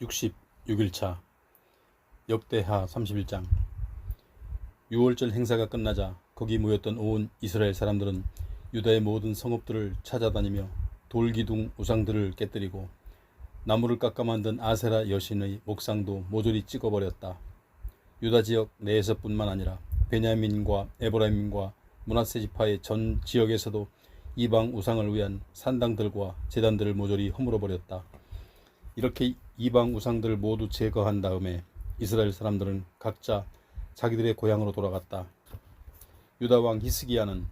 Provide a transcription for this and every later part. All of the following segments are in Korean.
66일차 역대하 31장. 6월절 행사가 끝나자 거기 모였던 온 이스라엘 사람들은 유다의 모든 성읍들을 찾아다니며 돌기둥 우상들을 깨뜨리고 나무를 깎아 만든 아세라 여신의 목상도 모조리 찍어버렸다. 유다 지역 내에서뿐만 아니라 베냐민과 에브라임과 므낫세 지파의 전 지역에서도 이방 우상을 위한 산당들과 제단들을 모조리 허물어버렸다. 이렇게 이방 우상들을 모두 제거한 다음에 이스라엘 사람들은 각자 자기들의 고향으로 돌아갔다. 유다 왕 히스기야는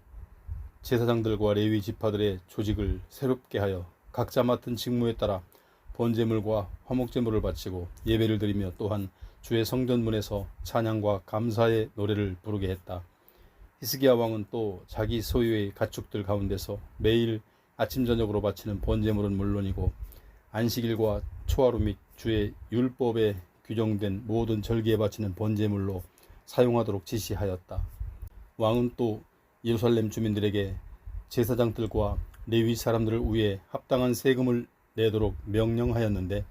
제사장들과 레위 지파들의 조직을 새롭게 하여 각자 맡은 직무에 따라 번제물과 화목제물을 바치고 예배를 드리며 또한 주의 성전문에서 찬양과 감사의 노래를 부르게 했다. 히스기야 왕은 또 자기 소유의 가축들 가운데서 매일 아침 저녁으로 바치는 번제물은 물론이고 안식일과 초하루 및 주의 율법에 규정된 모든 절기에 바치는 번제물로 사용하도록 지시하였다. 왕은 또 예루살렘 주민들에게 제사장들과 레위 사람들을 위해 합당한 세금을 내도록 명령하였는데,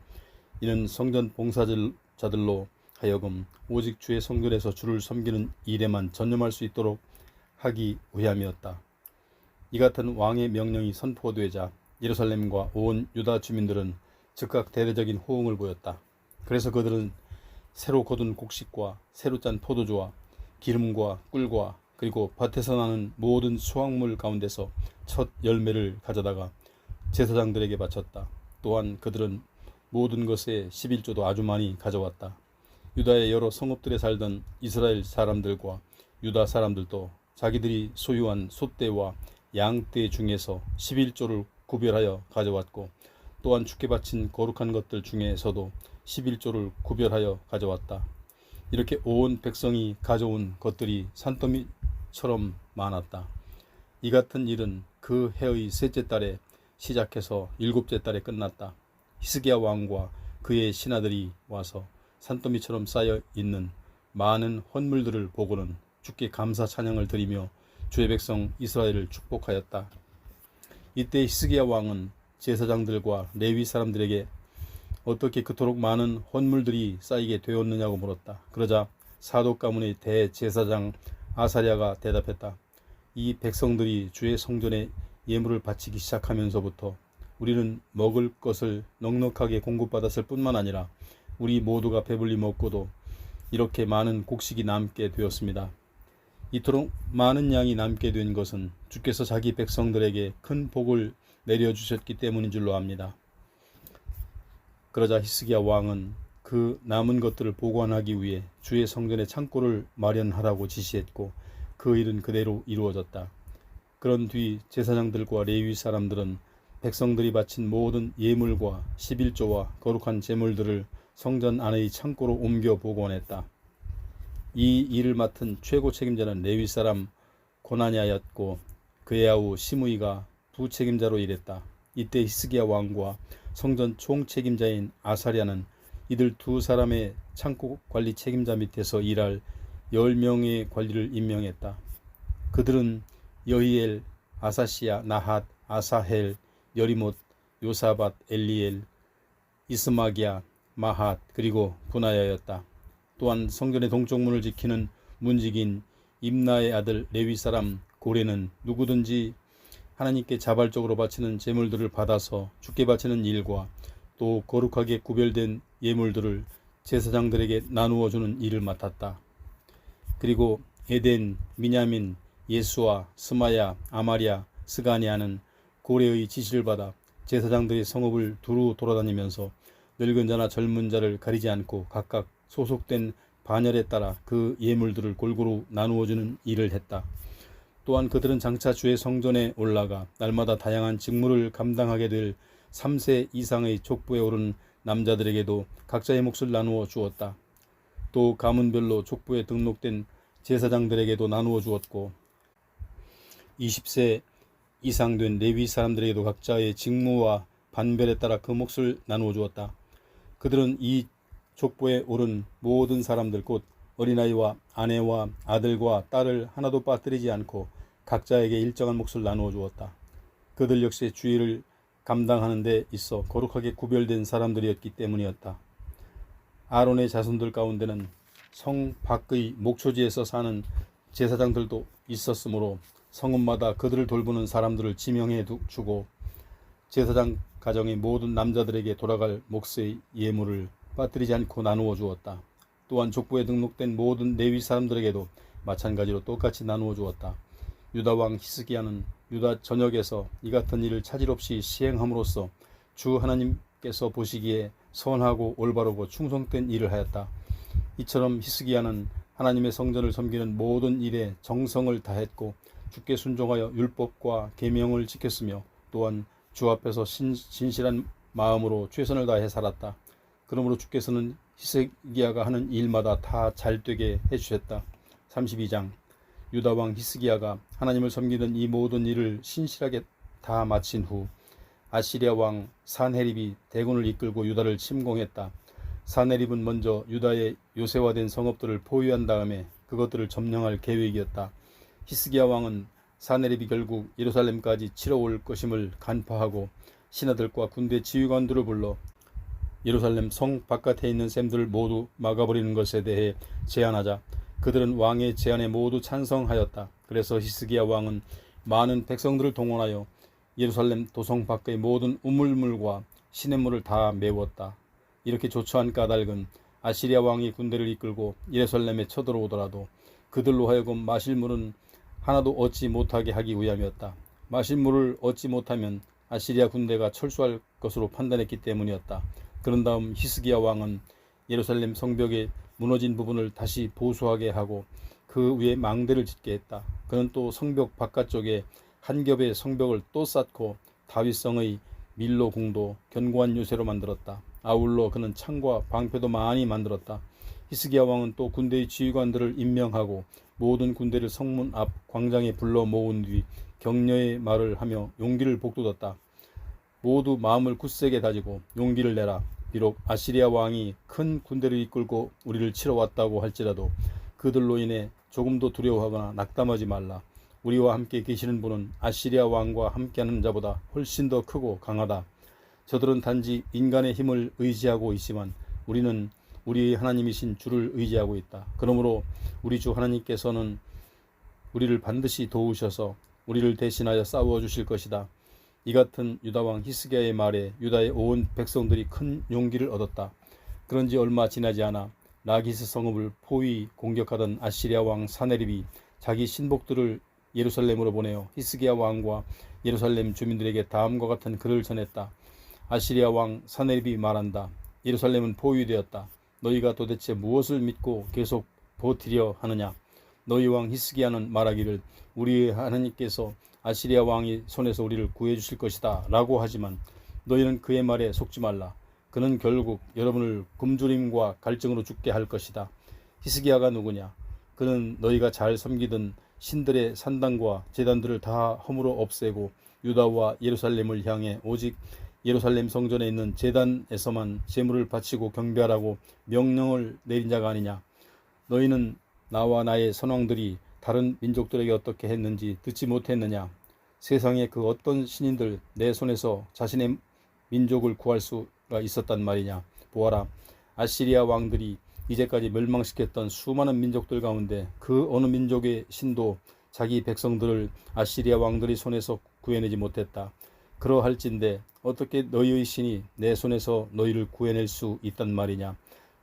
이는 성전 봉사자들로 하여금 오직 주의 성전에서 주를 섬기는 일에만 전념할 수 있도록 하기 위함이었다. 이 같은 왕의 명령이 선포되자 예루살렘과 온 유다 주민들은 즉각 대대적인 호응을 보였다. 그래서 그들은 새로 거둔 곡식과 새로 짠 포도주와 기름과 꿀과 그리고 밭에서 나는 모든 수확물 가운데서 첫 열매를 가져다가 제사장들에게 바쳤다. 또한 그들은 모든 것의 11조도 아주 많이 가져왔다. 유다의 여러 성읍들에 살던 이스라엘 사람들과 유다 사람들도 자기들이 소유한 소떼와 양떼 중에서 11조를 구별하여 가져왔고, 또한 주께 바친 거룩한 것들 중에서도 11조를 구별하여 가져왔다. 이렇게 온 백성이 가져온 것들이 산더미처럼 많았다. 이 같은 일은 그 해의 셋째 달에 시작해서 일곱째 달에 끝났다. 히스기야 왕과 그의 신하들이 와서 산더미처럼 쌓여 있는 많은 헌물들을 보고는 주께 감사 찬양을 드리며 주의 백성 이스라엘을 축복하였다. 이때 히스기야 왕은 제사장들과 레위 사람들에게 어떻게 그토록 많은 헌물들이 쌓이게 되었느냐고 물었다. 그러자 사독 가문의 대제사장 아사랴가 대답했다. 이 백성들이 주의 성전에 예물을 바치기 시작하면서부터 우리는 먹을 것을 넉넉하게 공급받았을 뿐만 아니라 우리 모두가 배불리 먹고도 이렇게 많은 곡식이 남게 되었습니다. 이토록 많은 양이 남게 된 것은 주께서 자기 백성들에게 큰 복을 내려주셨기 때문인 줄로 압니다. 그러자 히스기야 왕은 그 남은 것들을 보관하기 위해 주의 성전에 창고를 마련하라고 지시했고, 그 일은 그대로 이루어졌다. 그런 뒤 제사장들과 레위 사람들은 백성들이 바친 모든 예물과 11조와 거룩한 제물들을 성전 안의 창고로 옮겨 보관했다. 이 일을 맡은 최고 책임자는 레위 사람 고나냐였고, 그의 아우 시므이가 부책임자로 일했다. 이때 히스기야 왕과 성전 총책임자인 아사랴는 이들 두 사람의 창고 관리 책임자 밑에서 일할 10명의 관리를 임명했다. 그들은 여히엘, 아사시야, 나핫, 아사헬, 여리못, 요사밧, 엘리엘, 이스마기야, 마핫, 그리고 분하야였다. 또한 성전의 동쪽 문을 지키는 문지기인 임나의 아들 레위 사람 고레는 누구든지 하나님께 자발적으로 바치는 제물들을 받아서 주께 바치는 일과 또 거룩하게 구별된 예물들을 제사장들에게 나누어 주는 일을 맡았다. 그리고 에덴, 미냐민, 예수아, 스마야, 아마랴, 스가니아는 고레의 지시를 받아 제사장들의 성읍을 두루 돌아다니면서 늙은 자나 젊은 자를 가리지 않고 각각 소속된 반열에 따라 그 예물들을 골고루 나누어 주는 일을 했다. 또한 그들은 장차 주의 성전에 올라가 날마다 다양한 직무를 감당하게 될 3세 이상의 족부에 오른 남자들에게도 각자의 몫을 나누어 주었다. 또 가문별로 족부에 등록된 제사장들에게도 나누어 주었고, 20세 이상 된 레위 사람들에게도 각자의 직무와 반별에 따라 그 몫을 나누어 주었다. 그들은 이 족부에 오른 모든 사람들 곧 어린아이와 아내와 아들과 딸을 하나도 빠뜨리지 않고 각자에게 일정한 몫을 나누어 주었다. 그들 역시 주의를 감당하는 데 있어 거룩하게 구별된 사람들이었기 때문이었다. 아론의 자손들 가운데는 성 밖의 목초지에서 사는 제사장들도 있었으므로 성읍마다 그들을 돌보는 사람들을 지명해 주고 제사장 가정의 모든 남자들에게 돌아갈 몫의 예물을 빠뜨리지 않고 나누어 주었다. 또한 족보에 등록된 모든 레위 사람들에게도 마찬가지로 똑같이 나누어 주었다. 유다 왕 히스기야는 유다 전역에서 이 같은 일을 차질 없이 시행함으로써 주 하나님께서 보시기에 선하고 올바르고 충성된 일을 하였다. 이처럼 히스기야는 하나님의 성전을 섬기는 모든 일에 정성을 다했고 주께 순종하여 율법과 계명을 지켰으며 또한 주 앞에서 진실한 마음으로 최선을 다해 살았다. 그러므로 주께서는 히스기야가 하는 일마다 다 잘되게 해주셨다. 32장 유다 왕 히스기야가 하나님을 섬기는 이 모든 일을 신실하게 다 마친 후 아시리아 왕 산헤립이 대군을 이끌고 유다를 침공했다. 산헤립은 먼저 유다의 요새화된 성읍들을 포위한 다음에 그것들을 점령할 계획이었다. 히스기야 왕은 산헤립이 결국 예루살렘까지 치러 올 것임을 간파하고 신하들과 군대 지휘관들을 불러 예루살렘 성 바깥에 있는 샘들을 모두 막아버리는 것에 대해 제안하자 그들은 왕의 제안에 모두 찬성하였다. 그래서 히스기야 왕은 많은 백성들을 동원하여 예루살렘 도성 밖의 모든 우물물과 시냇물을 다 메웠다. 이렇게 조처한 까닭은 아시리아 왕이 군대를 이끌고 예루살렘에 쳐들어오더라도 그들로 하여금 마실 물은 하나도 얻지 못하게 하기 위함이었다. 마실 물을 얻지 못하면 아시리아 군대가 철수할 것으로 판단했기 때문이었다. 그런 다음 히스기야 왕은 예루살렘 성벽의 무너진 부분을 다시 보수하게 하고 그 위에 망대를 짓게 했다. 그는 또 성벽 바깥쪽에 한 겹의 성벽을 또 쌓고 다윗성의 밀로 궁도 견고한 요새로 만들었다. 아울러 그는 창과 방패도 많이 만들었다. 히스기야 왕은 또 군대의 지휘관들을 임명하고 모든 군대를 성문 앞 광장에 불러 모은 뒤 격려의 말을 하며 용기를 북돋았다. 모두 마음을 굳세게 다지고 용기를 내라. 비록 아시리아 왕이 큰 군대를 이끌고 우리를 치러 왔다고 할지라도 그들로 인해 조금도 두려워하거나 낙담하지 말라. 우리와 함께 계시는 분은 아시리아 왕과 함께하는 자보다 훨씬 더 크고 강하다. 저들은 단지 인간의 힘을 의지하고 있지만 우리는 우리의 하나님이신 주를 의지하고 있다. 그러므로 우리 주 하나님께서는 우리를 반드시 도우셔서 우리를 대신하여 싸워 주실 것이다. 이 같은 유다왕 히스기야의 말에 유다의 온 백성들이 큰 용기를 얻었다. 그런지 얼마 지나지 않아 라기스 성읍을 포위 공격하던 아시리아 왕 사네립이 자기 신복들을 예루살렘으로 보내어 히스기야 왕과 예루살렘 주민들에게 다음과 같은 글을 전했다. 아시리아 왕 사네립이 말한다. 예루살렘은 포위되었다. 너희가 도대체 무엇을 믿고 계속 버티려 하느냐? 너희 왕 히스기야는 말하기를 우리의 하나님께서 아시리아 왕이 손에서 우리를 구해주실 것이다 라고 하지만 너희는 그의 말에 속지 말라. 그는 결국 여러분을 굶주림과 갈증으로 죽게 할 것이다. 히스기야가 누구냐? 그는 너희가 잘 섬기던 신들의 산당과 제단들을 다 허물어 없애고 유다와 예루살렘을 향해 오직 예루살렘 성전에 있는 제단에서만 제물을 바치고 경배하라고 명령을 내린 자가 아니냐. 너희는 나와 나의 선왕들이 다른 민족들에게 어떻게 했는지 듣지 못했느냐. 세상에 그 어떤 신인들 내 손에서 자신의 민족을 구할 수가 있었단 말이냐. 보아라, 아시리아 왕들이 이제까지 멸망시켰던 수많은 민족들 가운데 그 어느 민족의 신도 자기 백성들을 아시리아 왕들의 손에서 구해내지 못했다. 그러할진대 어떻게 너희의 신이 내 손에서 너희를 구해낼 수 있단 말이냐.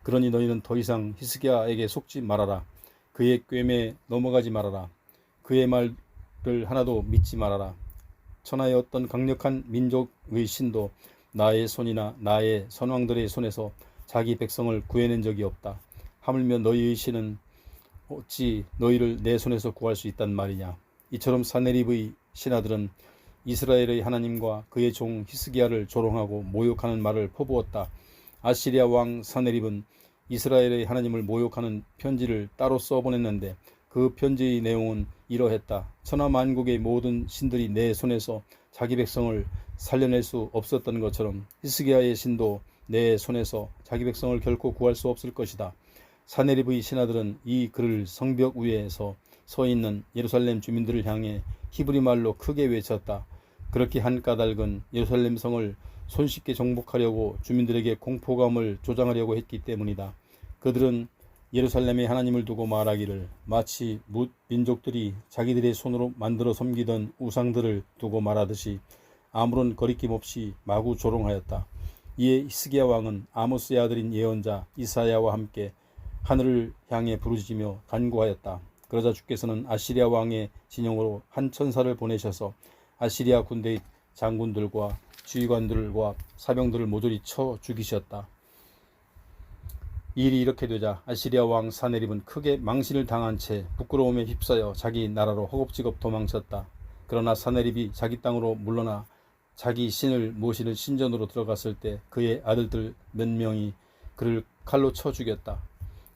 그러니 너희는 더 이상 히스기야에게 속지 말아라. 그의 꿰매에 넘어가지 말아라. 그의 말을 하나도 믿지 말아라. 천하의 어떤 강력한 민족의 신도 나의 손이나 나의 선왕들의 손에서 자기 백성을 구해낸 적이 없다. 하물며 너희의 신은 어찌 너희를 내 손에서 구할 수 있단 말이냐. 이처럼 사네립의 신하들은 이스라엘의 하나님과 그의 종 히스기야를 조롱하고 모욕하는 말을 퍼부었다. 아시리아 왕 사네립은 이스라엘의 하나님을 모욕하는 편지를 따로 써보냈는데 그 편지의 내용은 이러했다. 천하만국의 모든 신들이 내 손에서 자기 백성을 살려낼 수 없었던 것처럼 히스기야의 신도 내 손에서 자기 백성을 결코 구할 수 없을 것이다. 사네립의 신하들은 이 글을 성벽 위에서 서 있는 예루살렘 주민들을 향해 히브리 말로 크게 외쳤다. 그렇게 한 까닭은 예루살렘 성을 손쉽게 정복하려고 주민들에게 공포감을 조장하려고 했기 때문이다. 그들은 예루살렘에 하나님을 두고 말하기를 마치 민족들이 자기들의 손으로 만들어 섬기던 우상들을 두고 말하듯이 아무런 거리낌 없이 마구 조롱하였다. 이에 히스기야 왕은 아모스의 아들인 예언자 이사야와 함께 하늘을 향해 부르짖으며 간구하였다. 그러자 주께서는 아시리아 왕의 진영으로 한 천사를 보내셔서 아시리아 군대의 장군들과 지휘관들과 사병들을 모조리 쳐 죽이셨다. 이 일이 이렇게 되자 아시리아 왕 사네립은 크게 망신을 당한 채 부끄러움에 휩싸여 자기 나라로 허겁지겁 도망쳤다. 그러나 사네립이 자기 땅으로 물러나 자기 신을 모시는 신전으로 들어갔을 때 그의 아들들 몇 명이 그를 칼로 쳐 죽였다.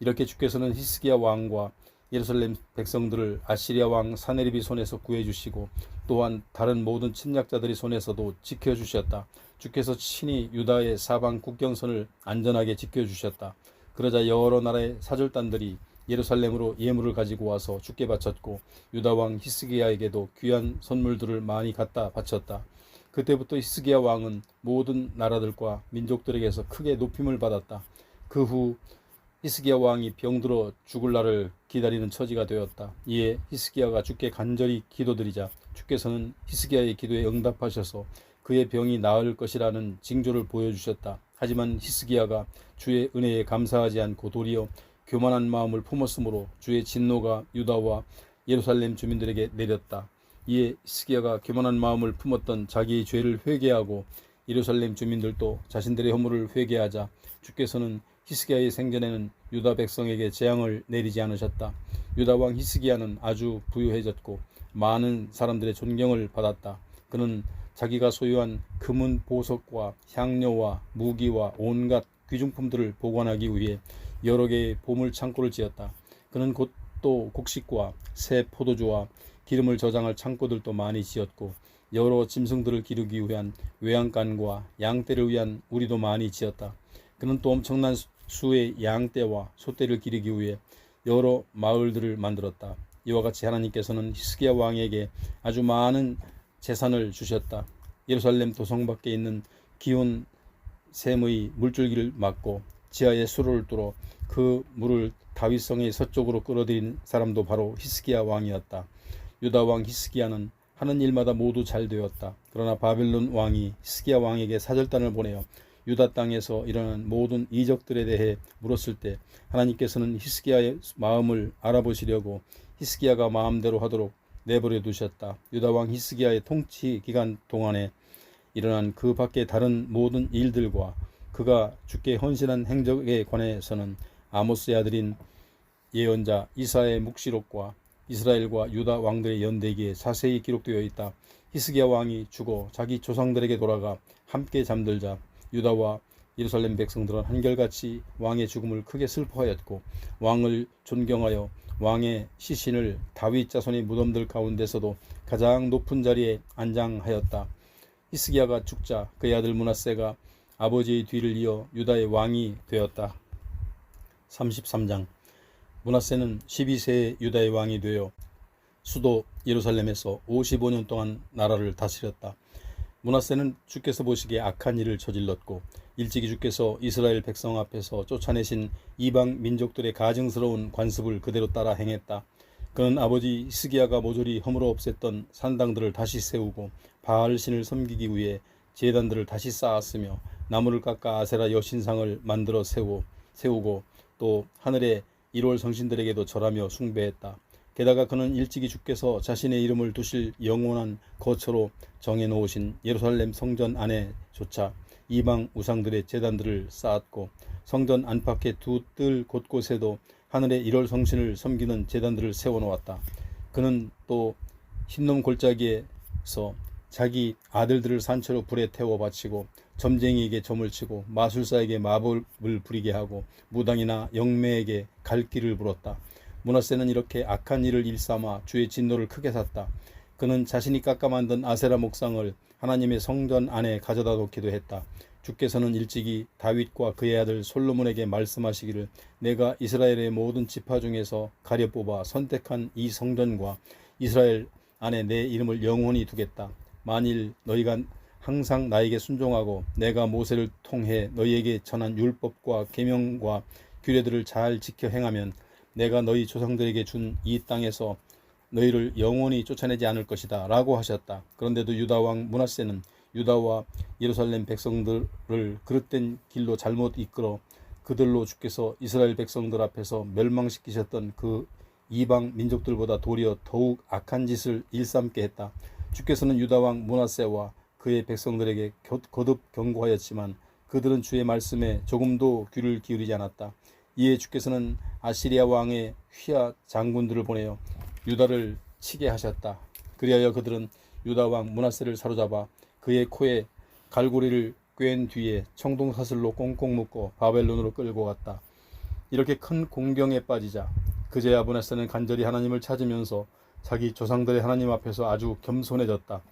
이렇게 주께서는 히스기야 왕과 예루살렘 백성들을 아시리아 왕 사네립의 손에서 구해주시고 또한 다른 모든 침략자들의 손에서도 지켜주셨다. 주께서 친히 유다의 사방 국경선을 안전하게 지켜주셨다. 그러자 여러 나라의 사절단들이 예루살렘으로 예물을 가지고 와서 주께 바쳤고 유다 왕 히스기야에게도 귀한 선물들을 많이 갖다 바쳤다. 그때부터 히스기야 왕은 모든 나라들과 민족들에게서 크게 높임을 받았다. 그 후 히스기야 왕이 병들어 죽을 날을 기다리는 처지가 되었다. 이에 히스기야가 주께 간절히 기도드리자 주께서는 히스기야의 기도에 응답하셔서 그의 병이 나을 것이라는 징조를 보여주셨다. 하지만 히스기야가 주의 은혜에 감사하지 않고 도리어 교만한 마음을 품었으므로 주의 진노가 유다와 예루살렘 주민들에게 내렸다. 이에 히스기야가 교만한 마음을 품었던 자기의 죄를 회개하고 예루살렘 주민들도 자신들의 허물을 회개하자 주께서는 히스기야의 생전에는 유다 백성에게 재앙을 내리지 않으셨다. 유다 왕 히스기야는 아주 부유해졌고 많은 사람들의 존경을 받았다. 그는 자기가 소유한 금은 보석과 향료와 무기와 온갖 귀중품들을 보관하기 위해 여러 개의 보물 창고를 지었다. 그는 곧 또 곡식과 새 포도주와 기름을 저장할 창고들도 많이 지었고 여러 짐승들을 기르기 위한 외양간과 양떼를 위한 우리도 많이 지었다. 그는 또 엄청난 수의 양떼와 소떼를 기르기 위해 여러 마을들을 만들었다. 이와 같이 하나님께서는 히스기야 왕에게 아주 많은 재산을 주셨다. 예루살렘 도성 밖에 있는 기온 샘의 물줄기를 막고 지하에 수로를 뚫어 그 물을 다윗성의 서쪽으로 끌어들인 사람도 바로 히스기야 왕이었다. 유다 왕 히스기야는 하는 일마다 모두 잘 되었다. 그러나 바벨론 왕이 히스기야 왕에게 사절단을 보내어 유다 땅에서 일어난 모든 이적들에 대해 물었을 때 하나님께서는 히스기야의 마음을 알아보시려고 히스기야가 마음대로 하도록 내버려 두셨다. 유다 왕 히스기야의 통치 기간 동안에 일어난 그 밖의 다른 모든 일들과 그가 주께 헌신한 행적에 관해서는 아모스의 아들인 예언자 이사야의 묵시록과 이스라엘과 유다 왕들의 연대기에 자세히 기록되어 있다. 히스기야 왕이 죽어 자기 조상들에게 돌아가 함께 잠들자 유다와 예루살렘 백성들은 한결같이 왕의 죽음을 크게 슬퍼하였고 왕을 존경하여 왕의 시신을 다윗 자손의 무덤들 가운데서도 가장 높은 자리에 안장하였다. 히스기야가 죽자 그의 아들 므낫세가 아버지의 뒤를 이어 유다의 왕이 되었다. 33장 므낫세는 12세의 유다의 왕이 되어 수도 예루살렘에서 55년 동안 나라를 다스렸다. 므낫세는 주께서 보시기에 악한 일을 저질렀고 일찍이 주께서 이스라엘 백성 앞에서 쫓아내신 이방 민족들의 가증스러운 관습을 그대로 따라 행했다. 그는 아버지 히스기야가 모조리 허물어 없앴던 산당들을 다시 세우고 바알신을 섬기기 위해 제단들을 다시 쌓았으며 나무를 깎아 아세라 여신상을 만들어 세우고 또 하늘의 1월 성신들에게도 절하며 숭배했다. 게다가 그는 일찍이 주께서 자신의 이름을 두실 영원한 거처로 정해놓으신 예루살렘 성전 안에조차 이방 우상들의 제단들을 쌓았고 성전 안팎의 두 뜰 곳곳에도 하늘의 1월 성신을 섬기는 제단들을 세워놓았다. 그는 또 흰놈 골짜기에서 자기 아들들을 산채로 불에 태워 바치고 점쟁이에게 점을 치고 마술사에게 마법을 부리게 하고 무당이나 영매에게 갈 길을 물었다. 므낫세는 이렇게 악한 일을 일삼아 주의 진노를 크게 샀다. 그는 자신이 깎아 만든 아세라 목상을 하나님의 성전 안에 가져다 놓기도 했다. 주께서는 일찍이 다윗과 그의 아들 솔로몬에게 말씀하시기를 내가 이스라엘의 모든 지파 중에서 가려 뽑아 선택한 이 성전과 이스라엘 안에 내 이름을 영원히 두겠다. 만일 너희가 항상 나에게 순종하고 내가 모세를 통해 너희에게 전한 율법과 계명과 규례들을 잘 지켜 행하면 내가 너희 조상들에게 준 이 땅에서 너희를 영원히 쫓아내지 않을 것이다 라고 하셨다. 그런데도 유다 왕 므낫세는 유다와 예루살렘 백성들을 그릇된 길로 잘못 이끌어 그들로 주께서 이스라엘 백성들 앞에서 멸망시키셨던 그 이방 민족들보다 도리어 더욱 악한 짓을 일삼게 했다. 주께서는 유다 왕 므낫세와 그의 백성들에게 거듭 경고하였지만 그들은 주의 말씀에 조금도 귀를 기울이지 않았다. 이에 주께서는 아시리아 왕의 휘하 장군들을 보내어 유다를 치게 하셨다. 그리하여 그들은 유다 왕 므낫세를 사로잡아 그의 코에 갈고리를 꿰은 뒤에 청동사슬로 꽁꽁 묶어 바벨론으로 끌고 갔다. 이렇게 큰 공경에 빠지자 그제야 므낫세는 간절히 하나님을 찾으면서 자기 조상들의 하나님 앞에서 아주 겸손해졌다.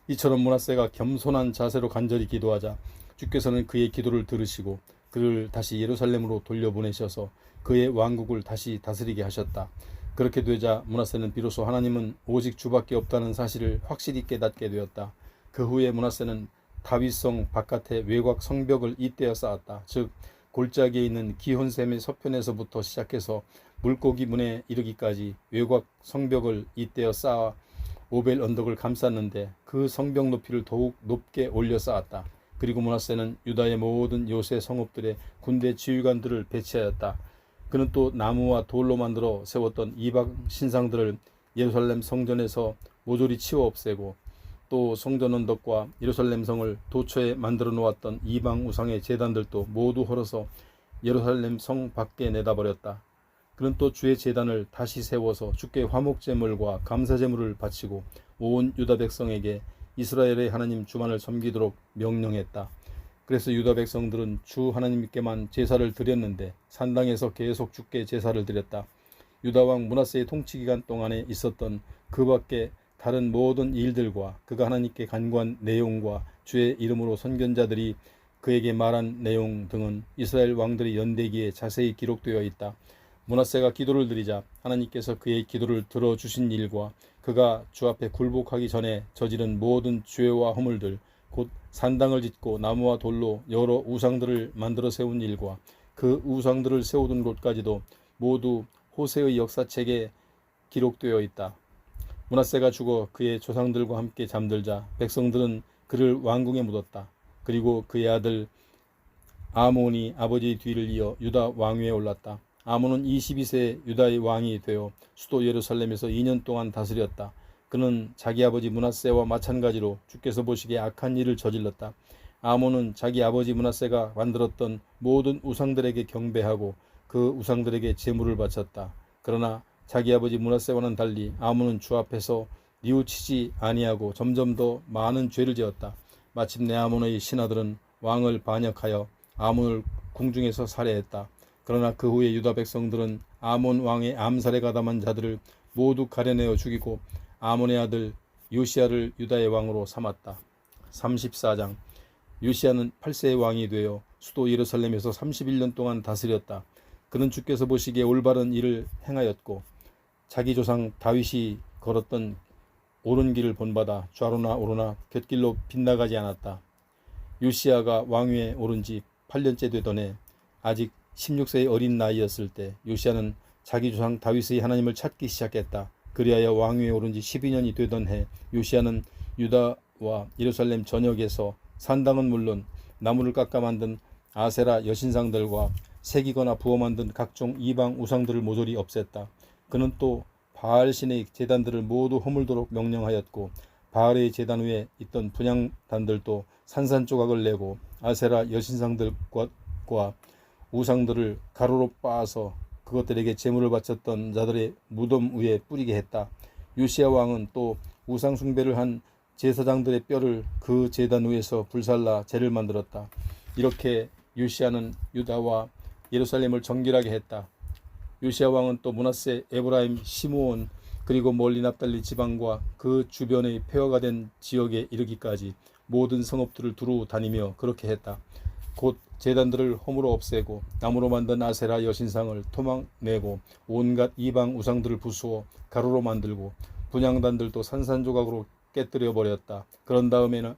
이처럼 므낫세가 겸손한 자세로 간절히 기도하자 주께서는 그의 기도를 들으시고 그를 다시 예루살렘으로 돌려보내셔서 그의 왕국을 다시 다스리게 하셨다. 그렇게 되자 므낫세는 비로소 하나님은 오직 주밖에 없다는 사실을 확실히 깨닫게 되었다. 그 후에 므낫세는 다윗성 바깥의 외곽 성벽을 잇대어 쌓았다. 즉 골짜기에 있는 기혼샘의 서편에서부터 시작해서 물고기 문에 이르기까지 외곽 성벽을 잇대어 쌓아 오벨 언덕을 감쌌는데 그 성벽 높이를 더욱 높게 올려 쌓았다. 그리고 므낫세는 유다의 모든 요새 성읍들의 군대 지휘관들을 배치하였다. 그는 또 나무와 돌로 만들어 세웠던 이방 신상들을 예루살렘 성전에서 모조리 치워 없애고 또 성전 언덕과 예루살렘 성을 도처에 만들어 놓았던 이방 우상의 제단들도 모두 헐어서 예루살렘 성 밖에 내다버렸다. 그는 또 주의 제단을 다시 세워서 주께 화목제물과 감사제물을 바치고 온 유다 백성에게 이스라엘의 하나님 주만을 섬기도록 명령했다. 그래서 유다 백성들은 주 하나님께만 제사를 드렸는데 산당에서 계속 주께 제사를 드렸다. 유다 왕 므낫세의 통치 기간 동안에 있었던 그 밖에 다른 모든 일들과 그가 하나님께 간구한 내용과 주의 이름으로 선견자들이 그에게 말한 내용 등은 이스라엘 왕들의 연대기에 자세히 기록되어 있다. 므낫세가 기도를 드리자 하나님께서 그의 기도를 들어주신 일과 그가 주 앞에 굴복하기 전에 저지른 모든 죄와 허물들 곧 산당을 짓고 나무와 돌로 여러 우상들을 만들어 세운 일과 그 우상들을 세우던 곳까지도 모두 호세의 역사책에 기록되어 있다. 므낫세가 죽어 그의 조상들과 함께 잠들자 백성들은 그를 왕궁에 묻었다. 그리고 그의 아들 아몬이 아버지의 뒤를 이어 유다 왕위에 올랐다. 아몬은 22세 유다의 왕이 되어 수도 예루살렘에서 2년 동안 다스렸다. 그는 자기 아버지 므낫세와 마찬가지로 주께서 보시기에 악한 일을 저질렀다. 아몬은 자기 아버지 므낫세가 만들었던 모든 우상들에게 경배하고 그 우상들에게 제물을 바쳤다. 그러나 자기 아버지 므낫세와는 달리 아몬은 주 앞에서 뉘우치지 아니하고 점점 더 많은 죄를 지었다. 마침내 아몬의 신하들은 왕을 반역하여 아몬을 궁중에서 살해했다. 그러나 그 후에 유다 백성들은 아몬 왕의 암살에 가담한 자들을 모두 가려내어 죽이고 아몬의 아들 요시야를 유다의 왕으로 삼았다. 34장 요시야는 8세의 왕이 되어 수도 예루살렘에서 31년 동안 다스렸다. 그는 주께서 보시기에 올바른 일을 행하였고 자기 조상 다윗이 걸었던 옳은 길을 본받아 좌로나 우로나 곁길로 빗나가지 않았다. 요시야가 왕위에 오른 지 8년째 되던 해 아직 16세의 어린 나이였을 때 요시야는 자기 조상 다윗의 하나님을 찾기 시작했다. 그리하여 왕위에 오른 지 12년이 되던 해 요시야는 유다와 예루살렘 전역에서 산당은 물론 나무를 깎아 만든 아세라 여신상들과 새기거나 부어 만든 각종 이방 우상들을 모조리 없앴다. 그는 또 바알신의 제단들을 모두 허물도록 명령하였고 바알의 제단 위에 있던 분향단들도 산산조각을 내고 아세라 여신상들과 우상들을 가로로 빻아서 그것들에게 제물을 바쳤던 자들의 무덤 위에 뿌리게 했다. 요시야 왕은 또 우상 숭배를 한 제사장들의 뼈를 그 제단 위에서 불살라 제를 만들었다. 이렇게 요시야는 유다와 예루살렘을 정결하게 했다. 요시야 왕은 또 므낫세, 에브라임, 시므온 그리고 멀리 납달리 지방과 그 주변의 폐허가 된 지역에 이르기까지 모든 성읍들을 두루 다니며 그렇게 했다. 곧 제단들을 허물어 없애고 나무로 만든 아세라 여신상을 토막내고 온갖 이방 우상들을 부수어 가루로 만들고 분향단들도 산산조각으로 깨뜨려 버렸다. 그런 다음에는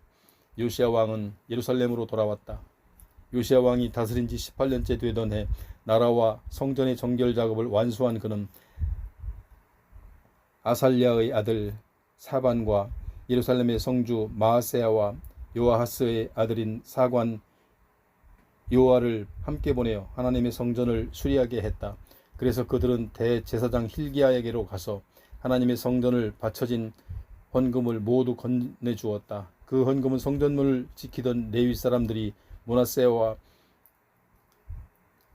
요시야 왕은 예루살렘으로 돌아왔다. 요시야 왕이 다스린 지 18년째 되던 해 나라와 성전의 정결 작업을 완수한 그는 아살랴의 아들 사반과 예루살렘의 성주 마아세야와 요아하스의 아들인 사관 요아를 함께 보내어 하나님의 성전을 수리하게 했다. 그래서 그들은 대제사장 힐기야에게로 가서 하나님의 성전을 바쳐진 헌금을 모두 건네주었다. 그 헌금은 성전문을 지키던 레위 사람들이 므낫세와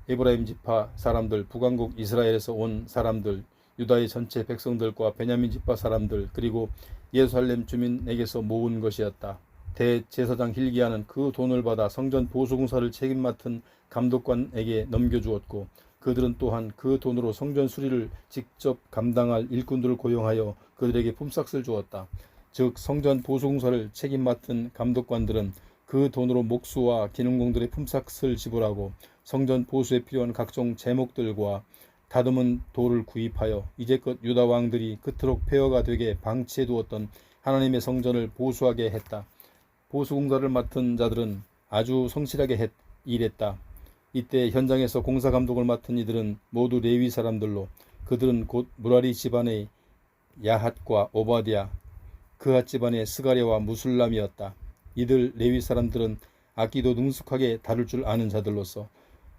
에브라임 지파 사람들, 북왕국 이스라엘에서 온 사람들, 유다의 전체 백성들과 베냐민 지파 사람들, 그리고 예루살렘 주민에게서 모은 것이었다. 대제사장 힐기야는 그 돈을 받아 성전 보수공사를 책임 맡은 감독관에게 넘겨주었고, 그들은 또한 그 돈으로 성전 수리를 직접 감당할 일꾼들을 고용하여 그들에게 품삯을 주었다. 즉 성전 보수공사를 책임 맡은 감독관들은 그 돈으로 목수와 기능공들의 품삯을 지불하고 성전 보수에 필요한 각종 제목들과 다듬은 돌을 구입하여 이제껏 유다 왕들이 그토록 폐허가 되게 방치해 두었던 하나님의 성전을 보수하게 했다. 보수공사를 맡은 자들은 아주 성실하게 일했다. 이때 현장에서 공사 감독을 맡은 이들은 모두 레위 사람들로, 그들은 곧 무라리 집안의 야핫과 오바댜, 그핫 집안의 스가랴와 무술람이었다. 이들 레위 사람들은 악기도 능숙하게 다룰 줄 아는 자들로서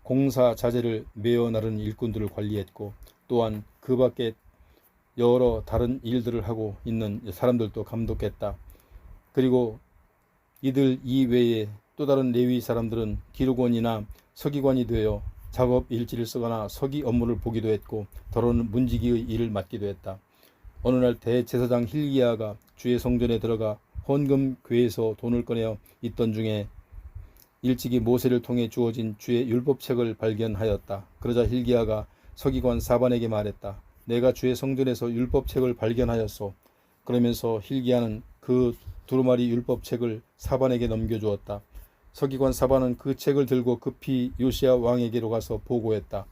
공사 자재를 메어 나르는 일꾼들을 관리했고, 또한 그 밖에 여러 다른 일들을 하고 있는 사람들도 감독했다. 그리고 이들 이외에 또 다른 레위 사람들은 기록원이나 서기관이 되어 작업 일지를 쓰거나 서기 업무를 보기도 했고, 더러는 문지기의 일을 맡기도 했다. 어느 날 대제사장 힐기야가 주의 성전에 들어가 헌금궤에서 돈을 꺼내어 있던 중에 일찍이 모세를 통해 주어진 주의 율법책을 발견하였다. 그러자 힐기야가 서기관 사반에게 말했다. 내가 주의 성전에서 율법책을 발견하였소. 그러면서 힐기야는 그 두루마리 율법책을 사반에게 넘겨주었다. 서기관 사반은 그 책을 들고 급히 요시야 왕에게로 가서 보고했다.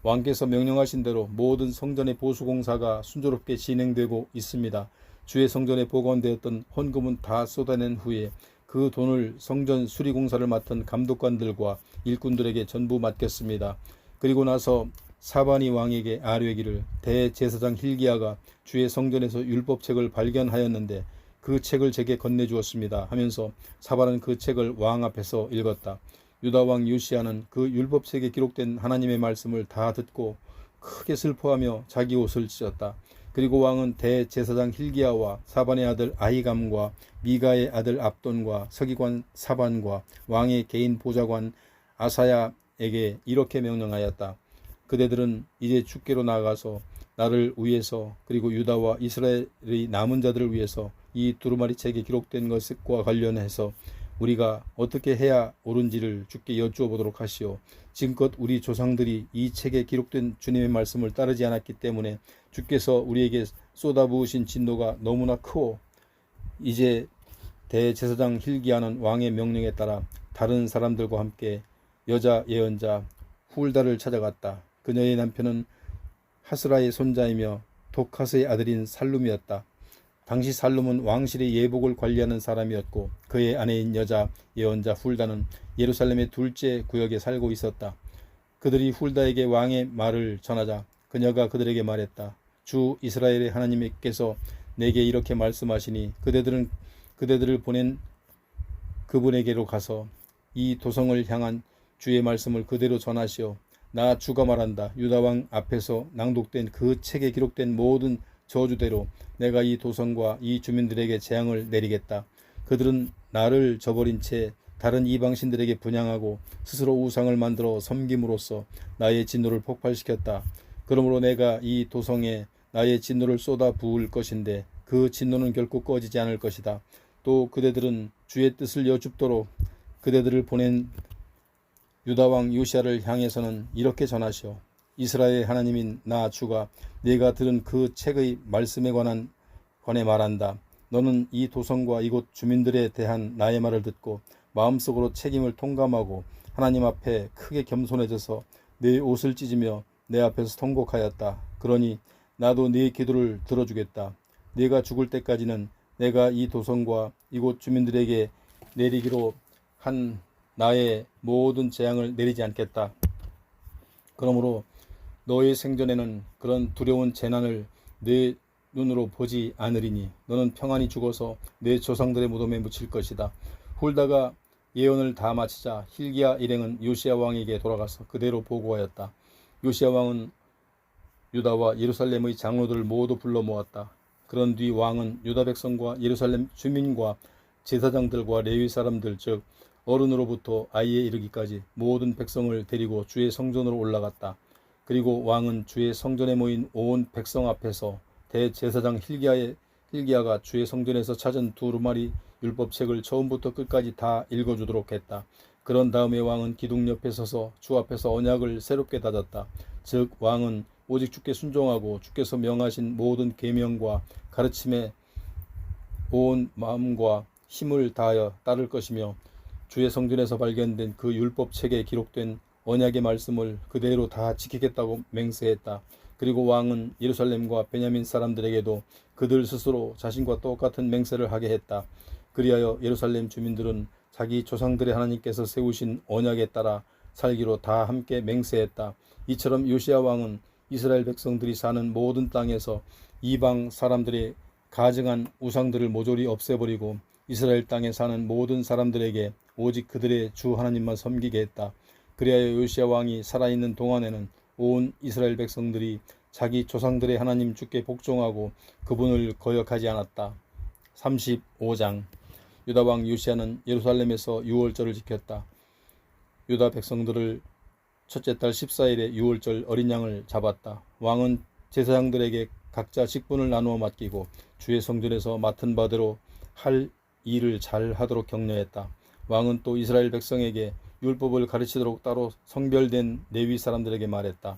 왕께서 명령하신 대로 모든 성전의 보수공사가 순조롭게 진행되고 있습니다. 주의 성전에 보관되었던 헌금은 다 쏟아낸 후에 그 돈을 성전 수리공사를 맡은 감독관들과 일꾼들에게 전부 맡겼습니다. 그리고 나서 사반이 왕에게 아뢰기를, 대제사장 힐기야가 주의 성전에서 율법책을 발견하였는데 그 책을 제게 건네주었습니다 하면서 사반은 그 책을 왕 앞에서 읽었다. 유다 왕 요시야는 그 율법책에 기록된 하나님의 말씀을 다 듣고 크게 슬퍼하며 자기 옷을 찢었다. 그리고 왕은 대제사장 힐기야와 사반의 아들 아히감과 미가의 아들 압돈과 서기관 사반과 왕의 개인 보좌관 아사야에게 이렇게 명령하였다. 그대들은 이제 주께로 나아가서 나를 위해서 그리고 유다와 이스라엘의 남은 자들을 위해서 이 두루마리 책에 기록된 것과 관련해서 우리가 어떻게 해야 옳은지를 주께 여쭈어 보도록 하시오. 지금껏 우리 조상들이 이 책에 기록된 주님의 말씀을 따르지 않았기 때문에 주께서 우리에게 쏟아부으신 진노가 너무나 크오. 이제 대제사장 힐기야는 왕의 명령에 따라 다른 사람들과 함께 여자 예언자 훌다를 찾아갔다. 그녀의 남편은 하스라의 손자이며 독하스의 아들인 살룸이었다. 당시 살룸은 왕실의 예복을 관리하는 사람이었고 그의 아내인 여자 예언자 훌다는 예루살렘의 둘째 구역에 살고 있었다. 그들이 훌다에게 왕의 말을 전하자 그녀가 그들에게 말했다. 주 이스라엘의 하나님께서 내게 이렇게 말씀하시니 그대들을 보낸 그분에게로 가서 이 도성을 향한 주의 말씀을 그대로 전하시오. 나 주가 말한다. 유다왕 앞에서 낭독된 그 책에 기록된 모든 저주대로 내가 이 도성과 이 주민들에게 재앙을 내리겠다. 그들은 나를 저버린 채 다른 이방신들에게 분향하고 스스로 우상을 만들어 섬김으로써 나의 진노를 폭발시켰다. 그러므로 내가 이 도성에 나의 진노를 쏟아 부을 것인데 그 진노는 결코 꺼지지 않을 것이다. 또 그대들은 주의 뜻을 여쭙도록 그대들을 보낸 유다왕 요시야를 향해서는 이렇게 전하시오. 이스라엘의 하나님인 나 주가 네가 들은 그 책의 말씀에 관해 말한다. 너는 이 도성과 이곳 주민들에 대한 나의 말을 듣고 마음속으로 책임을 통감하고 하나님 앞에 크게 겸손해져서 네 옷을 찢으며 내 앞에서 통곡하였다. 그러니 나도 네 기도를 들어주겠다. 네가 죽을 때까지는 내가 이 도성과 이곳 주민들에게 내리기로 한 나의 모든 재앙을 내리지 않겠다. 그러므로 너의 생전에는 그런 두려운 재난을 내 눈으로 보지 않으리니 너는 평안히 죽어서 내 조상들의 무덤에 묻힐 것이다. 훌다가 예언을 다 마치자 hil기야 일행은 요시야 왕에게 돌아가서 그대로 보고하였다. 요시야 왕은 유다와 예루살렘의 장로들을 모두 불러 모았다. 그런 뒤 왕은 유다 백성과 예루살렘 주민과 제사장들과 레위 사람들 즉 어른으로부터 아이에 이르기까지 모든 백성을 데리고 주의 성전으로 올라갔다. 그리고 왕은 주의 성전에 모인 온 백성 앞에서 대제사장 hil기야가 주의 성전에서 찾은 두루마리 율법책을 처음부터 끝까지 다 읽어주도록 했다. 그런 다음에 왕은 기둥 옆에 서서 주 앞에서 언약을 새롭게 다졌다. 즉 왕은 오직 주께 순종하고 주께서 명하신 모든 계명과 가르침에 온 마음과 힘을 다하여 따를 것이며 주의 성전에서 발견된 그 율법책에 기록된 언약의 말씀을 그대로 다 지키겠다고 맹세했다. 그리고 왕은 예루살렘과 베냐민 사람들에게도 그들 스스로 자신과 똑같은 맹세를 하게 했다. 그리하여 예루살렘 주민들은 자기 조상들의 하나님께서 세우신 언약에 따라 살기로 다 함께 맹세했다. 이처럼 요시야 왕은 이스라엘 백성들이 사는 모든 땅에서 이방 사람들의 가증한 우상들을 모조리 없애버리고 이스라엘 땅에 사는 모든 사람들에게 오직 그들의 주 하나님만 섬기게 했다. 그리하여 요시야 왕이 살아있는 동안에는 온 이스라엘 백성들이 자기 조상들의 하나님 주께 복종하고 그분을 거역하지 않았다. 35장 유다 왕 요시야는 예루살렘에서 유월절을 지켰다. 유다 백성들을 첫째 달 14일에 유월절 어린 양을 잡았다. 왕은 제사장들에게 각자 직분을 나누어 맡기고 주의 성전에서 맡은 바대로 할 일을 잘 하도록 격려했다. 왕은 또 이스라엘 백성에게 율법을 가르치도록 따로 성별된 레위 사람들에게 말했다.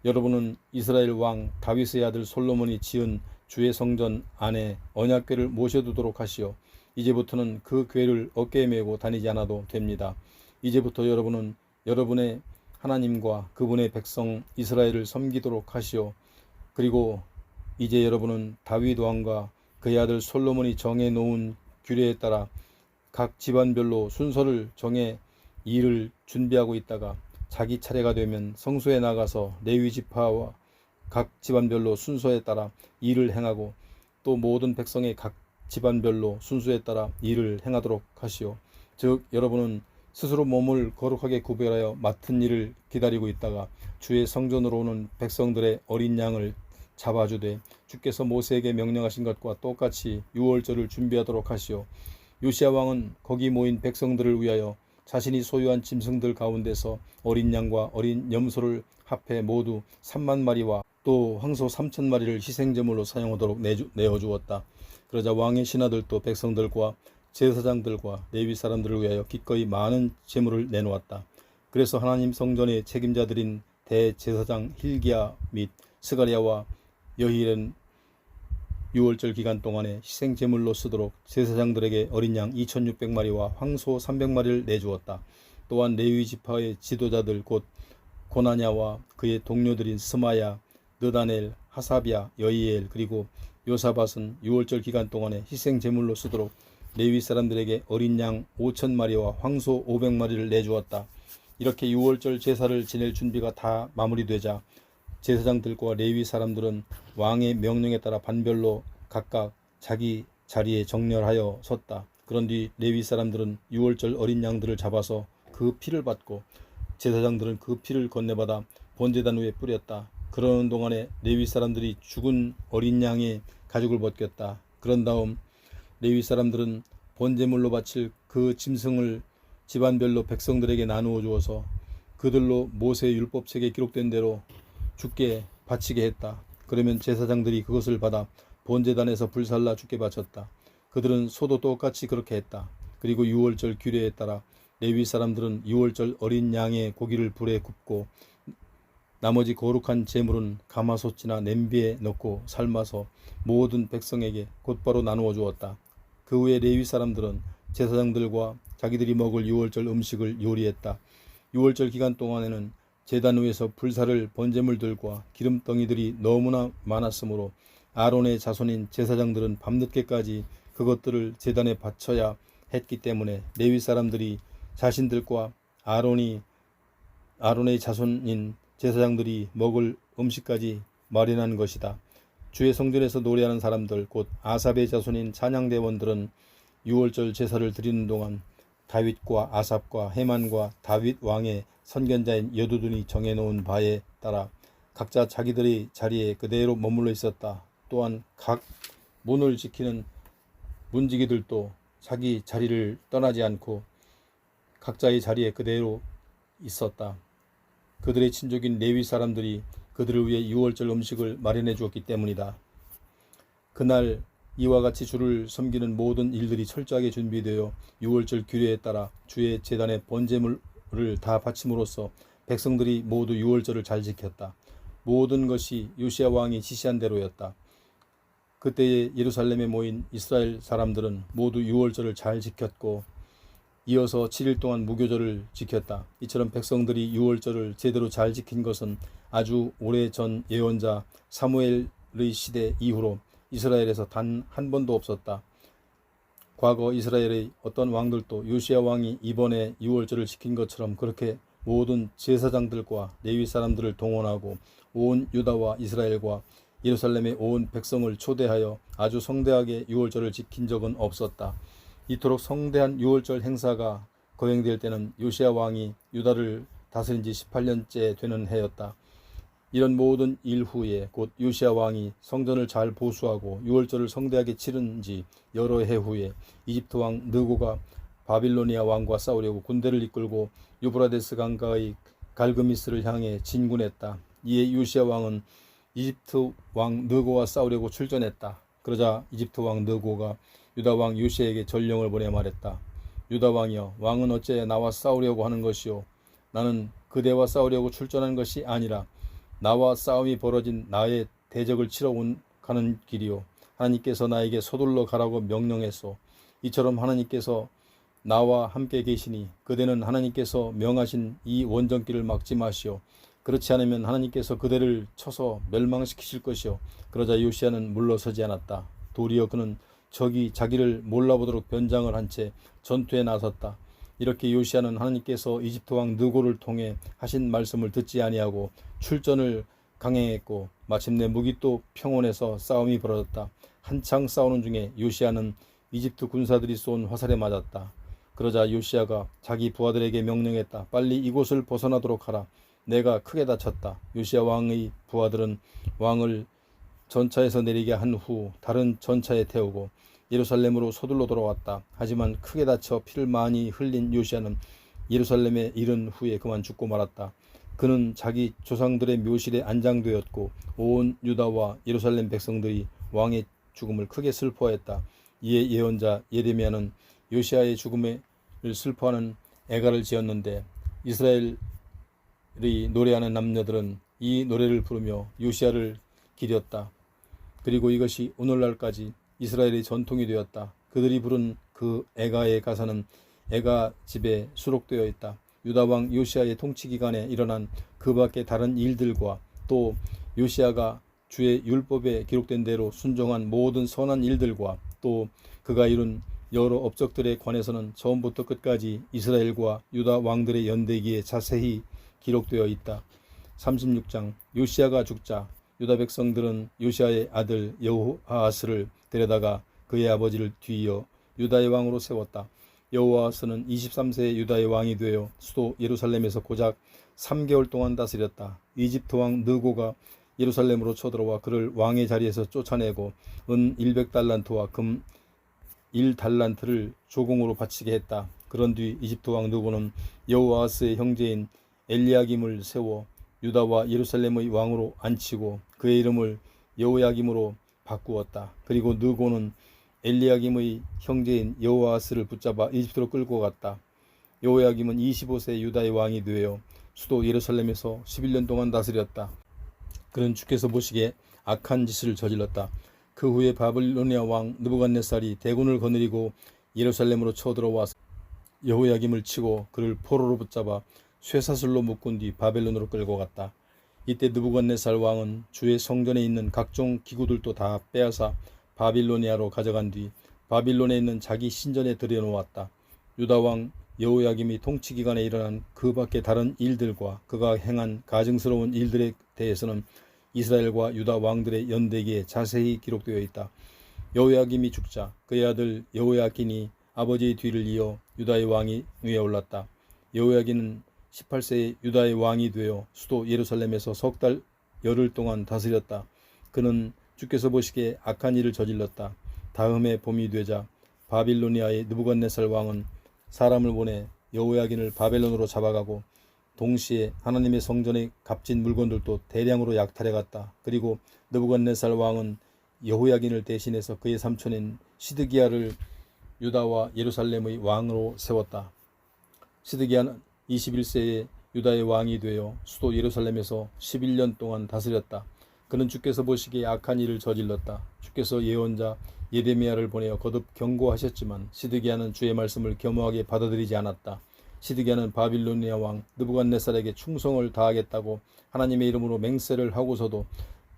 여러분은 이스라엘 왕 다윗의 아들 솔로몬이 지은 주의 성전 안에 언약궤를 모셔두도록 하시오. 이제부터는 그 궤를 어깨에 메고 다니지 않아도 됩니다. 이제부터 여러분은 여러분의 하나님과 그분의 백성 이스라엘을 섬기도록 하시오. 그리고 이제 여러분은 다윗 왕과 그의 아들 솔로몬이 정해 놓은 규례에 따라 각 집안별로 순서를 정해 일을 준비하고 있다가 자기 차례가 되면 성소에 나가서 레위 지파와 각 집안별로 순서에 따라 일을 행하고 또 모든 백성의 각 집안별로 순서에 따라 일을 행하도록 하시오. 즉 여러분은 스스로 몸을 거룩하게 구별하여 맡은 일을 기다리고 있다가 주의 성전으로 오는 백성들의 어린 양을 잡아주되 주께서 모세에게 명령하신 것과 똑같이 유월절을 준비하도록 하시오. 요시야 왕은 거기 모인 백성들을 위하여 자신이 소유한 짐승들 가운데서 어린 양과 어린 염소를 합해 모두 3만 마리와 또 황소 3천 마리를 희생제물로 사용하도록 내어주었다. 그러자 왕의 신하들도 백성들과 제사장들과 레위 사람들을 위하여 기꺼이 많은 제물을 내놓았다. 그래서 하나님 성전의 책임자들인 대제사장 hil기야 및 스가랴와 여히엘은 유월절 기간 동안에 희생제물로 쓰도록 제사장들에게 어린 양 2600마리와 황소 300마리를 내주었다. 또한 레위 지파의 지도자들 곧 고나냐와 그의 동료들인 스마야, 느다넬, 하사비야, 여히엘 그리고 요사밧은 유월절 기간 동안에 희생제물로 쓰도록 레위 사람들에게 어린 양 5000마리와 황소 500마리를 내주었다. 이렇게 유월절 제사를 지낼 준비가 다 마무리되자 제사장들과 레위 사람들은 왕의 명령에 따라 반별로 각각 자기 자리에 정렬하여 섰다. 그런 뒤 레위 사람들은 유월절 어린 양들을 잡아서 그 피를 받고 제사장들은 그 피를 건네받아 번제단 위에 뿌렸다. 그러는 동안에 레위 사람들이 죽은 어린 양의 가죽을 벗겼다. 그런 다음 레위 사람들은 번제물로 바칠 그 짐승을 집안별로 백성들에게 나누어 주어서 그들로 모세 율법책에 기록된 대로 주께 바치게 했다. 그러면 제사장들이 그것을 받아 번제단에서 불살라 주께 바쳤다. 그들은 소도 똑같이 그렇게 했다. 그리고 유월절 규례에 따라 레위 사람들은 유월절 어린 양의 고기를 불에 굽고 나머지 거룩한 제물은 가마솥이나 냄비에 넣고 삶아서 모든 백성에게 곧바로 나누어 주었다. 그 후에 레위 사람들은 제사장들과 자기들이 먹을 유월절 음식을 요리했다. 유월절 기간 동안에는 제단 위에서 불사를 번제물들과 기름덩이들이 너무나 많았으므로 아론의 자손인 제사장들은 밤늦게까지 그것들을 제단에 바쳐야 했기 때문에 레위 사람들이 자신들과 아론의 자손인 제사장들이 먹을 음식까지 마련한 것이다. 주의 성전에서 노래하는 사람들 곧 아삽의 자손인 찬양대원들은 유월절 제사를 드리는 동안 다윗과 아삽과 헤만과 다윗 왕의 선견자인 여두둔이 정해놓은 바에 따라 각자 자기들의 자리에 그대로 머물러 있었다. 또한 각 문을 지키는 문지기들도 자기 자리를 떠나지 않고 각자의 자리에 그대로 있었다. 그들의 친족인 레위 사람들이 그들을 위해 유월절 음식을 마련해 주었기 때문이다. 그날 이와 같이 주를 섬기는 모든 일들이 철저하게 준비되어 유월절 규례에 따라 주의 제단에 번제물을 다 바침으로써 백성들이 모두 유월절을 잘 지켰다. 모든 것이 요시야 왕이 지시한 대로였다. 그때에 예루살렘에 모인 이스라엘 사람들은 모두 유월절을 잘 지켰고 이어서 7일 동안 무교절을 지켰다. 이처럼 백성들이 유월절을 제대로 잘 지킨 것은 아주 오래전 예언자 사무엘의 시대 이후로 이스라엘에서 단 한 번도 없었다. 과거 이스라엘의 어떤 왕들도 요시야 왕이 이번에 유월절을 지킨 것처럼 그렇게 모든 제사장들과 레위 사람들을 동원하고 온 유다와 이스라엘과 예루살렘의 온 백성을 초대하여 아주 성대하게 유월절을 지킨 적은 없었다. 이토록 성대한 유월절 행사가 거행될 때는 요시야 왕이 유다를 다스린 지 18년째 되는 해였다. 이런 모든 일 후에 곧 요시야 왕이 성전을 잘 보수하고 유월절을 성대하게 치른 지 여러 해 후에 이집트 왕 느고가 바빌로니아 왕과 싸우려고 군대를 이끌고 유브라데스 강가의 갈그미스를 향해 진군했다. 이에 요시야 왕은 이집트 왕 느고와 싸우려고 출전했다. 그러자 이집트 왕 느고가 유다 왕 요시야에게 전령을 보내 말했다. 유다 왕이여, 왕은 어째 나와 싸우려고 하는 것이요? 나는 그대와 싸우려고 출전한 것이 아니라 나와 싸움이 벌어진 나의 대적을 치러 가는 길이요. 하나님께서 나에게 서둘러 가라고 명령했소. 이처럼 하나님께서 나와 함께 계시니 그대는 하나님께서 명하신 이 원정길을 막지 마시오. 그렇지 않으면 하나님께서 그대를 쳐서 멸망시키실 것이요. 그러자 요시야는 물러서지 않았다. 도리어 그는 적이 자기를 몰라보도록 변장을 한 채 전투에 나섰다. 이렇게 요시야는 하나님께서 이집트 왕 느고를 통해 하신 말씀을 듣지 아니하고 출전을 강행했고 마침내 무기또 평원에서 싸움이 벌어졌다. 한창 싸우는 중에 요시야는 이집트 군사들이 쏜 화살에 맞았다. 그러자 요시야가 자기 부하들에게 명령했다. 빨리 이곳을 벗어나도록 하라. 내가 크게 다쳤다. 요시야 왕의 부하들은 왕을 전차에서 내리게 한 후 다른 전차에 태우고 예루살렘으로 서둘러 돌아왔다. 하지만 크게 다쳐 피를 많이 흘린 요시야는 예루살렘에 이른 후에 그만 죽고 말았다. 그는 자기 조상들의 묘실에 안장되었고 온 유다와 예루살렘 백성들이 왕의 죽음을 크게 슬퍼했다. 이에 예언자 예레미야는 요시야의 죽음을 슬퍼하는 애가를 지었는데 이스라엘이 노래하는 남녀들은 이 노래를 부르며 요시야를 기렸다. 그리고 이것이 오늘날까지 이스라엘의 전통이 되었다. 그들이 부른 그 애가의 가사는 애가 집에 수록되어 있다. 유다왕 요시야의 통치 기간에 일어난 그 밖의 다른 일들과 또 요시야가 주의 율법에 기록된 대로 순종한 모든 선한 일들과 또 그가 이룬 여러 업적들에 관해서는 처음부터 끝까지 이스라엘과 유다 왕들의 연대기에 자세히 기록되어 있다. 36장 요시야가 죽자 유다 백성들은 요시야의 아들 여호아하스를 데려다가 그의 아버지를 뒤이어 유다의 왕으로 세웠다. 여호아하스는 23세의 유다의 왕이 되어 수도 예루살렘에서 고작 3개월 동안 다스렸다. 이집트 왕 느고가 예루살렘으로 쳐들어와 그를 왕의 자리에서 쫓아내고 은 100달란트와 금 1달란트를 조공으로 바치게 했다. 그런 뒤 이집트 왕 느고는 여호아하스의 형제인 엘리야김을 세워 유다와 예루살렘의 왕으로 앉히고 그의 이름을 여호야김으로 바꾸었다. 그리고 느고는 엘리야김의 형제인 여호아하스를 붙잡아 이집트로 끌고 갔다. 여호야김은 25세 유다의 왕이 되어 수도 예루살렘에서 11년 동안 다스렸다. 그는 주께서 보시기에 악한 짓을 저질렀다. 그 후에 바빌로니아 왕 느부갓네살이 대군을 거느리고 예루살렘으로 쳐들어와서 여호야김을 치고 그를 포로로 붙잡아 쇠사슬로 묶은 뒤 바벨론으로 끌고 갔다. 이때 느부갓네살 왕은 주의 성전에 있는 각종 기구들도 다 빼앗아 바빌로니아로 가져간 뒤 바빌론에 있는 자기 신전에 들여놓았다. 유다 왕 여호야김이 통치 기간에 일어난 그 밖의 다른 일들과 그가 행한 가증스러운 일들에 대해서는 이스라엘과 유다 왕들의 연대기에 자세히 기록되어 있다. 여호야김이 죽자 그의 아들 여호야긴이 아버지의 뒤를 이어 유다의 왕이 위에 올랐다. 여호야긴은 18세에 유다의 왕이 되어 수도 예루살렘에서 석 달 열흘 동안 다스렸다. 그는 주께서 보시기에 악한 일을 저질렀다. 다음에 봄이 되자 바빌로니아의 느부갓네살 왕은 사람을 보내 여호야긴을 바벨론으로 잡아가고 동시에 하나님의 성전의 값진 물건들도 대량으로 약탈해갔다. 그리고 느부갓네살 왕은 여호야긴을 대신해서 그의 삼촌인 시드기야를 유다와 예루살렘의 왕으로 세웠다. 시드기야는 21세에 유다의 왕이 되어 수도 예루살렘에서 11년 동안 다스렸다. 그는 주께서 보시기에 악한 일을 저질렀다. 주께서 예언자 예레미야를 보내어 거듭 경고하셨지만 시드기야는 주의 말씀을 겸허하게 받아들이지 않았다. 시드기야는 바빌로니아 왕 느부갓네살에게 충성을 다하겠다고 하나님의 이름으로 맹세를 하고서도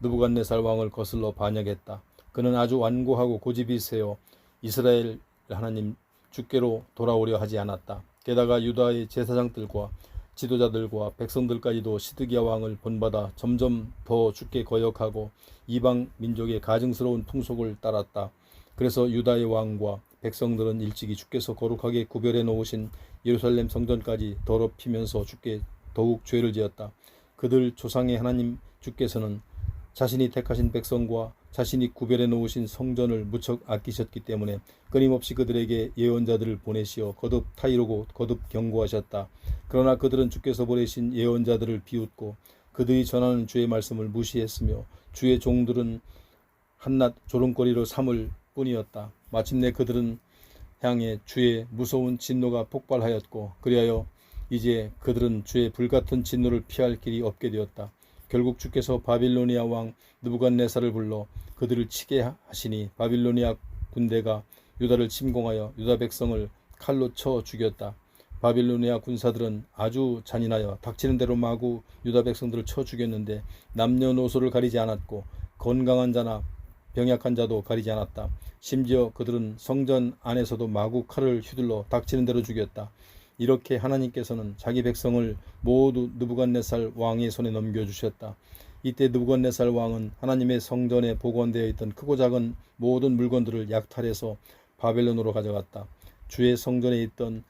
느부갓네살 왕을 거슬러 반역했다. 그는 아주 완고하고 고집이 세어 이스라엘 하나님 주께로 돌아오려 하지 않았다. 게다가 유다의 제사장들과 지도자들과 백성들까지도 시드기야 왕을 본받아 점점 더 주께 거역하고 이방 민족의 가증스러운 풍속을 따랐다. 그래서 유다의 왕과 백성들은 일찍이 주께서 거룩하게 구별해 놓으신 예루살렘 성전까지 더럽히면서 주께 더욱 죄를 지었다. 그들 조상의 하나님 주께서는 자신이 택하신 백성과 자신이 구별해 놓으신 성전을 무척 아끼셨기 때문에 끊임없이 그들에게 예언자들을 보내시어 거듭 타이르고 거듭 경고하셨다. 그러나 그들은 주께서 보내신 예언자들을 비웃고 그들이 전하는 주의 말씀을 무시했으며 주의 종들은 한낱 조롱거리로 삼을 뿐이었다. 마침내 그들은 향해 주의 무서운 진노가 폭발하였고 그리하여 이제 그들은 주의 불같은 진노를 피할 길이 없게 되었다. 결국 주께서 바빌로니아 왕 느부갓네살을 불러 그들을 치게 하시니 바빌로니아 군대가 유다를 침공하여 유다 백성을 칼로 쳐 죽였다. 바빌로니아 군사들은 아주 잔인하여 닥치는 대로 마구 유다 백성들을 쳐 죽였는데 남녀노소를 가리지 않았고 건강한 자나 병약한 자도 가리지 않았다. 심지어 그들은 성전 안에서도 마구 칼을 휘둘러 닥치는 대로 죽였다. 이렇게 하나님께서는 자기 백성을 모두 느부갓네살 왕의 손에 넘겨주셨다. 이때 느부갓네살 왕은 하나님의 성전에 보관되어 있던 크고 작은 모든 물건들을 약탈해서 바벨론으로 가져갔다. 주의 성전에 있던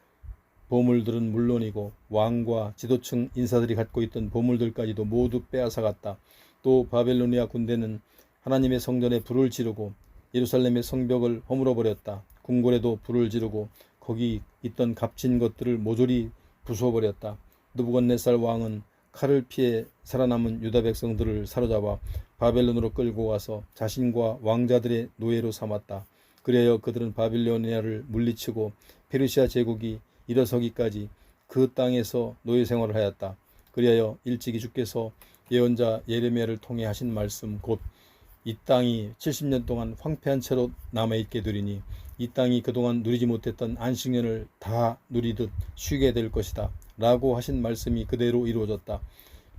보물들은 물론이고 왕과 지도층 인사들이 갖고 있던 보물들까지도 모두 빼앗아갔다. 또 바벨로니아 군대는 하나님의 성전에 불을 지르고 예루살렘의 성벽을 허물어버렸다. 궁궐에도 불을 지르고 거기 있던 값진 것들을 모조리 부숴버렸다. 느부갓네살 왕은 칼을 피해 살아남은 유다 백성들을 사로잡아 바벨론으로 끌고 와서 자신과 왕자들의 노예로 삼았다. 그리하여 그들은 바빌로니아를 물리치고 페르시아 제국이 일어서기까지 그 땅에서 노예 생활을 하였다. 그리하여 일찍이 주께서 예언자 예레미야를 통해 하신 말씀 곧 이 땅이 70년 동안 황폐한 채로 남아있게 되리니 이 땅이 그동안 누리지 못했던 안식년을 다 누리듯 쉬게 될 것이다 라고 하신 말씀이 그대로 이루어졌다.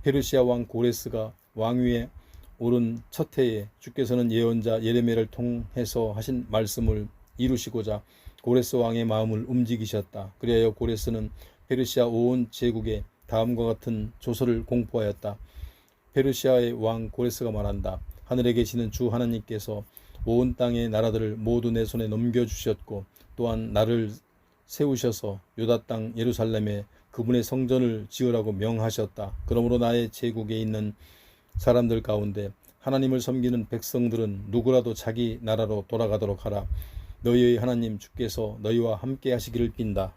페르시아 왕 고레스가 왕위에 오른 첫 해에 주께서는 예언자 예레미야를 통해서 하신 말씀을 이루시고자 고레스 왕의 마음을 움직이셨다. 그리하여 고레스는 페르시아 온 제국에 다음과 같은 조서를 공포하였다. 페르시아의 왕 고레스가 말한다. 하늘에 계시는 주 하나님께서 온 땅의 나라들을 모두 내 손에 넘겨주셨고 또한 나를 세우셔서 유다 땅 예루살렘에 그분의 성전을 지으라고 명하셨다. 그러므로 나의 제국에 있는 사람들 가운데 하나님을 섬기는 백성들은 누구라도 자기 나라로 돌아가도록 하라. 너희의 하나님 주께서 너희와 함께 하시기를 빈다.